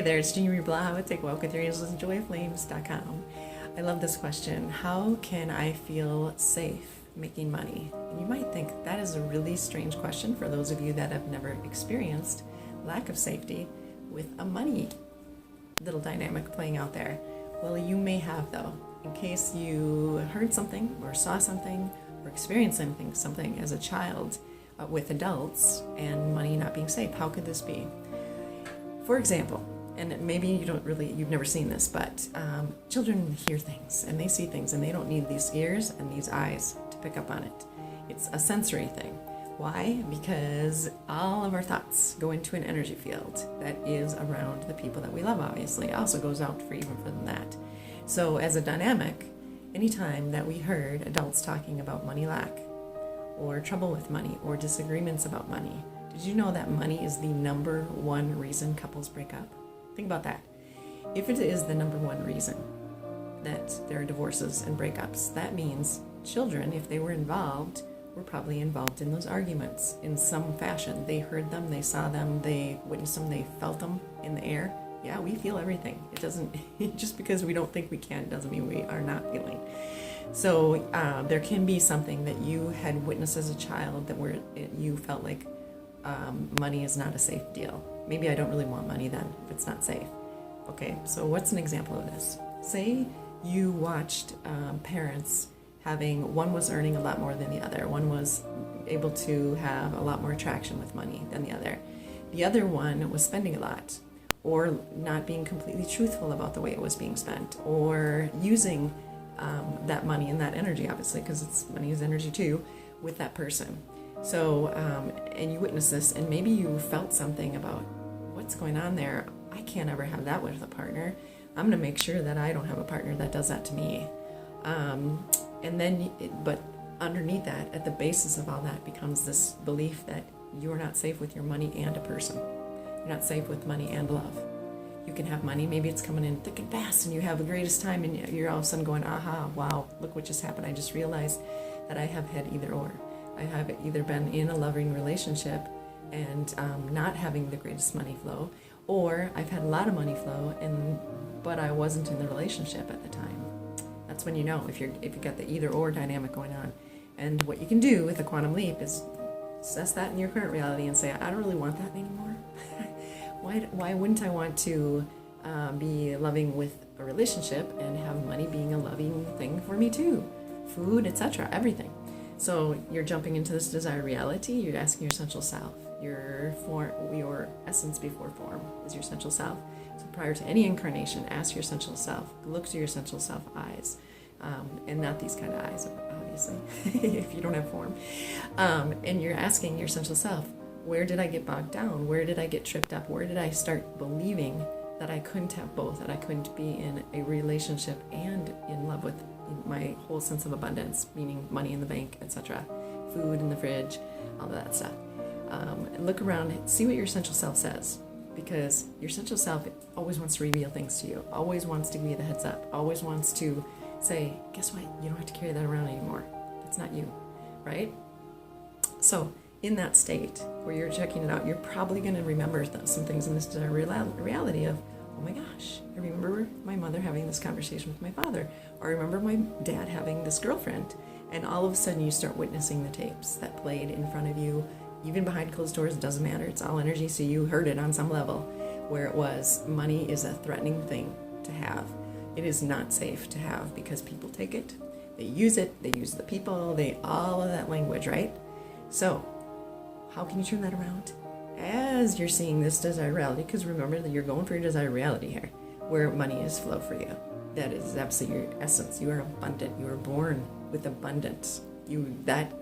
there, it's Jeannie Blaha with Take a Walk with Your Angels and joyflames.com. I love this question. How can I feel safe making money? And you might think that is a really strange question for those of you that have never experienced lack of safety with a money little dynamic playing out there. Well, you may have, though, in case you heard something or saw something or experienced something as a child with adults and money not being safe. How could this be? For example, and maybe you've never seen this, but children hear things and they see things and they don't need these ears and these eyes to pick up on it. It's a sensory thing. Why? Because all of our thoughts go into an energy field that is around the people that we love, obviously. It also goes out for even further than that. So as a dynamic, anytime that we heard adults talking about money lack or trouble with money or disagreements about money, did you know that money is the number one reason couples break up? Think about that. If it is the number one reason that there are divorces and breakups, that means children, if they were involved, were probably involved in those arguments in some fashion. They heard them, they saw them, they witnessed them, they felt them in the air. Yeah, we feel everything. It doesn't, just because we don't think we can doesn't mean we are not feeling. So there can be something that you had witnessed as a child that you felt like money is not a safe deal. Maybe I don't really want money then if it's not safe. Okay, so what's an example of this? Say you watched parents having, one was earning a lot more than the other. One was able to have a lot more attraction with money than the other. The other one was spending a lot, or not being completely truthful about the way it was being spent, or using that money and that energy, obviously, because money is energy too, with that person. So, and you witnessed this, and maybe you felt something about what's going on there. I can't ever have that with a partner. I'm going to make sure that I don't have a partner that does that to me. But underneath that, at the basis of all that, becomes this belief that you're not safe with your money and a person. You're not safe with money and love. You can have money, maybe it's coming in thick and fast, and you have the greatest time, and you're all of a sudden going, aha, wow, look what just happened. I just realized that I have had either or. I have either been in a loving relationship and not having the greatest money flow, or I've had a lot of money flow, but I wasn't in the relationship at the time. That's when you know if you've got the either or dynamic going on. And what you can do with the quantum leap is assess that in your current reality and say, I don't really want that anymore. Why wouldn't I want to be loving with a relationship and have money being a loving thing for me too? Food, etc., everything. So you're jumping into this desired reality. You're asking your essential self. Your essence before form is your essential self. So prior to any incarnation, ask your essential self. Look to your essential self eyes, and not these kind of eyes, obviously, if you don't have form. And you're asking your essential self, where did I get bogged down? Where did I get tripped up? Where did I start believing that I couldn't have both, that I couldn't be in a relationship and in love with my whole sense of abundance, meaning money in the bank, etc., food in the fridge, all of that stuff. Look around, see what your essential self says, because your essential self always wants to reveal things to you, always wants to give you the heads up, always wants to say, guess what, you don't have to carry that around anymore. That's not you, right? So in that state where you're checking it out, you're probably going to remember some things in this reality of, oh my gosh, I remember my mother having this conversation with my father, or I remember my dad having this girlfriend, and all of a sudden you start witnessing the tapes that played in front of you, even behind closed doors. It doesn't matter, it's all energy, so you heard it on some level, where it was, money is a threatening thing to have. It is not safe to have because people take it, they use the people, all of that language, right? So how can you turn that around? As you're seeing this desired reality, because remember that you're going for your desired reality here, where money is flow for you. That is absolutely your essence. You are abundant. You are born with abundance.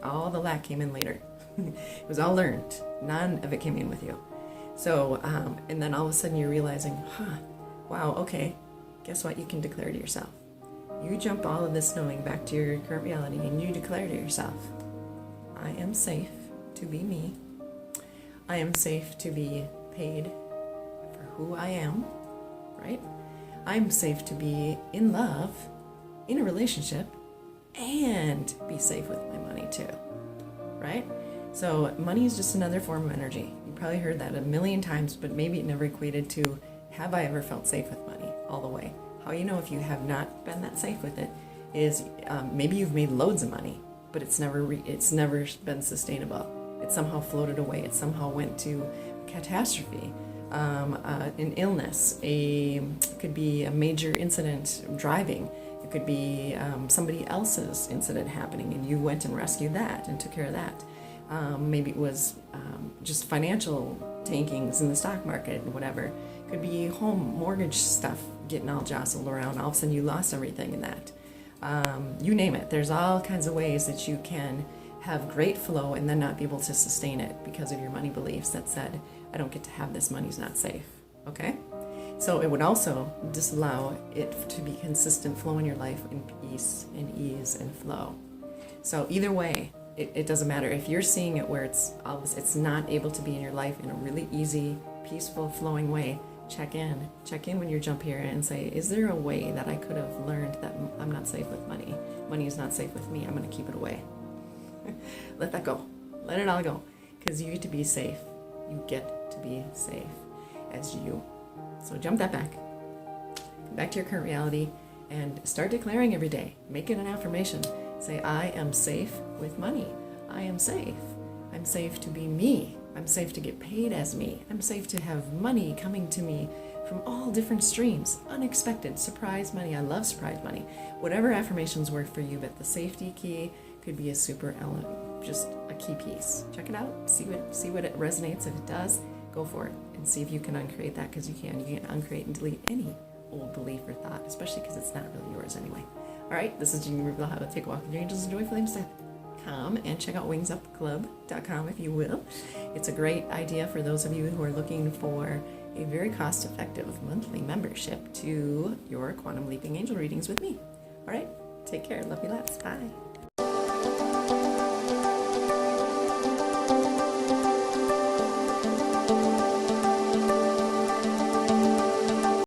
All the lack came in later. It was all learned. None of it came in with you. So, and then all of a sudden you're realizing, wow, okay, guess what? You can declare to yourself. You jump all of this knowing back to your current reality, and you declare to yourself, I am safe to be me. I am safe to be paid for who I am, right? I'm safe to be in love, in a relationship, and be safe with my money too, right? So money is just another form of energy. You probably heard that a million times, but maybe it never equated to Have I ever felt safe with money all the way? How you know if you have not been that safe with it is maybe you've made loads of money, but it's never been sustainable. It somehow floated away. It somehow went to catastrophe, an illness. It could be a major incident driving. It could be somebody else's incident happening, and you went and rescued that and took care of that. Maybe it was just financial tankings in the stock market and whatever. It could be home mortgage stuff getting all jostled around. All of a sudden you lost everything in that. You name it. There's all kinds of ways that you can have great flow and then not be able to sustain it because of your money beliefs that said, I don't get to have this, money's not safe. Okay? So it would also disallow it to be consistent flow in your life in peace and ease and flow. So either way, it doesn't matter. If you're seeing it where it's not able to be in your life in a really easy, peaceful, flowing way, check in when you jump here and say, is there a way that I could have learned that I'm not safe with money? Money is not safe with me. I'm going to keep it away. Let that go. Let it all go. Because you get to be safe. You get to be safe as you. So jump that back. Come back to your current reality and start declaring every day. Make it an affirmation. Say, I am safe with money. I am safe. I'm safe to be me. I'm safe to get paid as me. I'm safe to have money coming to me from all different streams. Unexpected, surprise money. I love surprise money. Whatever affirmations work for you, but the safety key could be a super element, just a key piece. Check it out. See what it resonates. If it does, go for it and see if you can uncreate that, because you can. You can uncreate and delete any old belief or thought, especially because it's not really yours anyway. All right, this is Jeannie with Blaha. Take a walk with your angels and joyfully instead. Come and check out wingsupclub.com if you will. It's a great idea for those of you who are looking for a very cost-effective monthly membership to your Quantum Leaping Angel readings with me. All right, take care. Love you lots. Bye.